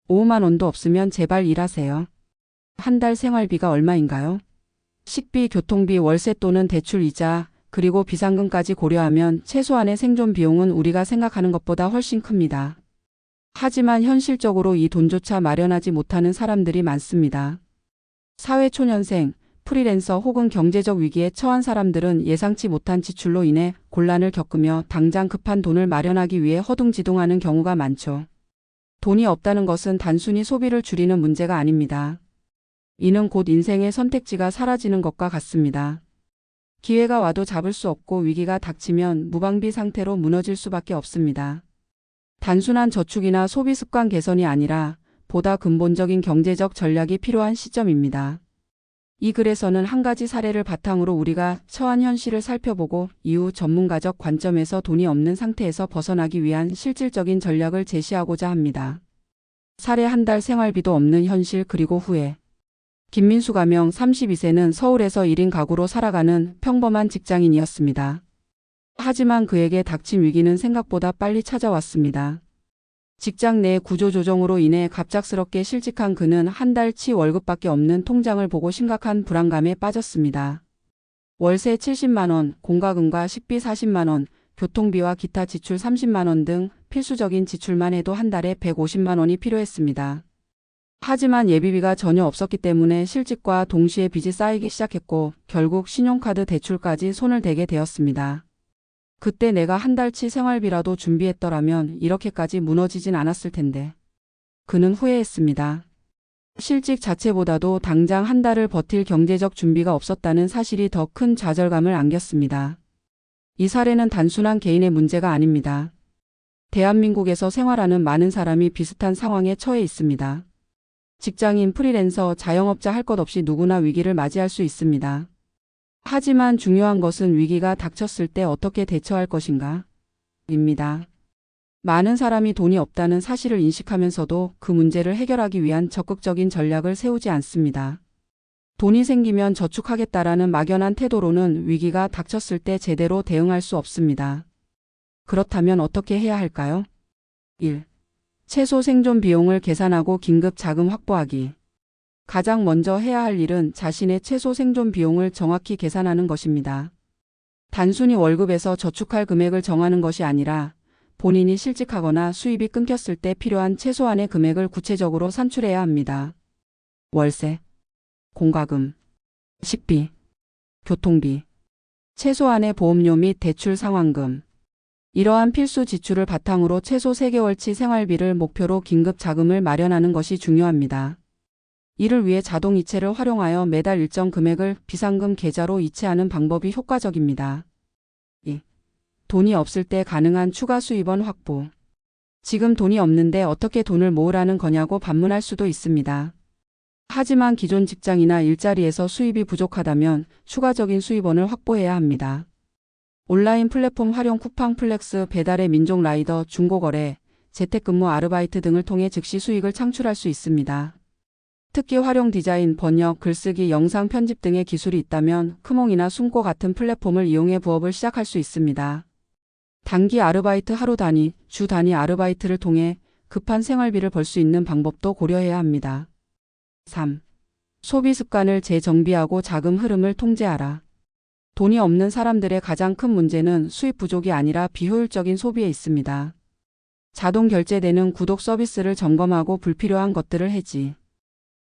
5만 원도 없으면 제발 일하세요. 한 달 생활비가 얼마인가요? 식비, 교통비, 월세 또는 대출 이자, 그리고 비상금까지 고려하면 최소한의 생존 비용은 우리가 생각하는 것보다 훨씬 큽니다. 하지만 현실적으로 이 돈조차 마련하지 못하는 사람들이 많습니다. 사회초년생, 프리랜서 혹은 경제적 위기에 처한 사람들은 예상치 못한 지출로 인해 곤란을 겪으며 당장 급한 돈을 마련하기 위해 허둥지둥하는 경우가 많죠. 돈이 없다는 것은 단순히 소비를 줄이는 문제가 아닙니다. 이는 곧 인생의 선택지가 사라지는 것과 같습니다. 기회가 와도 잡을 수 없고 위기가 닥치면 무방비 상태로 무너질 수밖에 없습니다. 단순한 저축이나 소비 습관 개선이 아니라 보다 근본적인 경제적 전략이 필요한 시점입니다. 이 글에서는 한 가지 사례를 바탕으로 우리가 처한 현실을 살펴보고 이후 전문가적 관점에서 돈이 없는 상태에서 벗어나기 위한 실질적인 전략을 제시하고자 합니다. 사례: 한 달 생활비도 없는 현실 그리고 후회. 김민수 가명 32세는 서울에서 1인 가구로 살아가는 평범한 직장인이었습니다. 하지만 그에게 닥친 위기는 생각보다 빨리 찾아왔습니다. 직장 내 구조조정으로 인해 갑작스럽게 실직한 그는 한 달치 월급밖에 없는 통장을 보고 심각한 불안감에 빠졌습니다. 월세 70만 원, 공과금과 식비 40만 원, 교통비와 기타 지출 30만 원 등 필수적인 지출만 해도 한 달에 150만 원이 필요했습니다. 하지만 예비비가 전혀 없었기 때문에 실직과 동시에 빚이 쌓이기 시작했고 결국 신용카드 대출까지 손을 대게 되었습니다. 그때 내가 한 달치 생활비라도 준비했더라면 이렇게까지 무너지진 않았을 텐데. 그는 후회했습니다. 실직 자체보다도 당장 한 달을 버틸 경제적 준비가 없었다는 사실이 더 큰 좌절감을 안겼습니다. 이 사례는 단순한 개인의 문제가 아닙니다. 대한민국에서 생활하는 많은 사람이 비슷한 상황에 처해 있습니다. 직장인, 프리랜서, 자영업자 할 것 없이 누구나 위기를 맞이할 수 있습니다. 하지만 중요한 것은 위기가 닥쳤을 때 어떻게 대처할 것인가? 입니다. 많은 사람이 돈이 없다는 사실을 인식하면서도 그 문제를 해결하기 위한 적극적인 전략을 세우지 않습니다. 돈이 생기면 저축하겠다라는 막연한 태도로는 위기가 닥쳤을 때 제대로 대응할 수 없습니다. 그렇다면 어떻게 해야 할까요? 1. 최소 생존 비용을 계산하고 긴급 자금 확보하기. 가장 먼저 해야 할 일은 자신의 최소 생존 비용을 정확히 계산하는 것입니다. 단순히 월급에서 저축할 금액을 정하는 것이 아니라 본인이 실직하거나 수입이 끊겼을 때 필요한 최소한의 금액을 구체적으로 산출해야 합니다. 월세, 공과금, 식비, 교통비, 최소한의 보험료 및 대출 상환금. 이러한 필수 지출을 바탕으로 최소 3개월치 생활비를 목표로 긴급 자금을 마련하는 것이 중요합니다. 이를 위해 자동이체를 활용하여 매달 일정 금액을 비상금 계좌로 이체하는 방법이 효과적입니다. 2. 돈이 없을 때 가능한 추가 수입원 확보. 지금 돈이 없는데 어떻게 돈을 모으라는 거냐고 반문할 수도 있습니다. 하지만 기존 직장이나 일자리에서 수입이 부족하다면 추가적인 수입원을 확보해야 합니다. 온라인 플랫폼 활용, 쿠팡 플렉스, 배달의 민족 라이더, 중고거래, 재택근무 아르바이트 등을 통해 즉시 수익을 창출할 수 있습니다. 특히 활용 디자인, 번역, 글쓰기, 영상 편집 등의 기술이 있다면 크몽이나 숨고 같은 플랫폼을 이용해 부업을 시작할 수 있습니다. 단기 아르바이트, 하루 단위, 주 단위 아르바이트를 통해 급한 생활비를 벌 수 있는 방법도 고려해야 합니다. 3. 소비 습관을 재정비하고 자금 흐름을 통제하라. 돈이 없는 사람들의 가장 큰 문제는 수입 부족이 아니라 비효율적인 소비에 있습니다. 자동 결제되는 구독 서비스를 점검하고 불필요한 것들을 해지.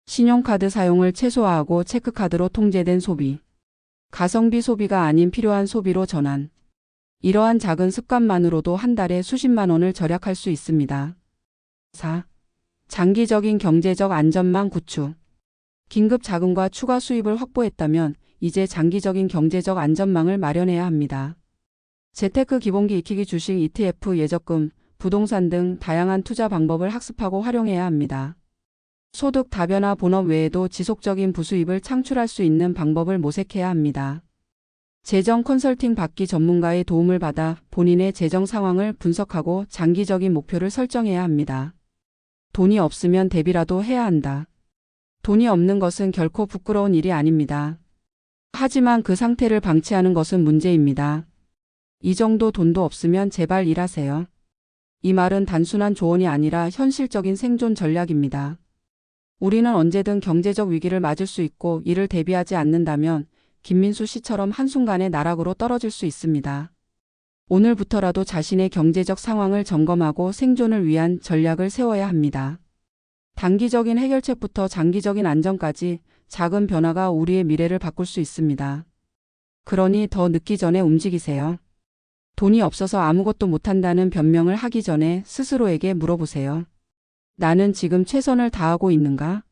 신용카드 사용을 최소화하고 체크카드로 통제된 소비. 가성비 소비가 아닌 필요한 소비로 전환. 이러한 작은 습관만으로도 한 달에 수십만 원을 절약할 수 있습니다. 4. 장기적인 경제적 안전망 구축. 긴급 자금과 추가 수입을 확보했다면 이제 장기적인 경제적 안전망을 마련해야 합니다. 재테크 기본기 익히기, 주식, ETF, 예적금, 부동산 등 다양한 투자 방법을 학습하고 활용해야 합니다. 소득 다변화, 본업 외에도 지속적인 부수입을 창출할 수 있는 방법을 모색해야 합니다. 재정 컨설팅 받기, 전문가의 도움을 받아 본인의 재정 상황을 분석하고 장기적인 목표를 설정해야 합니다. 돈이 없으면 대비라도 해야 한다. 돈이 없는 것은 결코 부끄러운 일이 아닙니다. 하지만 그 상태를 방치하는 것은 문제입니다. 이 정도 돈도 없으면 제발 일하세요. 이 말은 단순한 조언이 아니라 현실적인 생존 전략입니다. 우리는 언제든 경제적 위기를 맞을 수 있고 이를 대비하지 않는다면 김민수 씨처럼 한순간에 나락으로 떨어질 수 있습니다. 오늘부터라도 자신의 경제적 상황을 점검하고 생존을 위한 전략을 세워야 합니다. 단기적인 해결책부터 장기적인 안정까지 작은 변화가 우리의 미래를 바꿀 수 있습니다. 그러니 더 늦기 전에 움직이세요. 돈이 없어서 아무것도 못한다는 변명을 하기 전에 스스로에게 물어보세요. 나는 지금 최선을 다하고 있는가?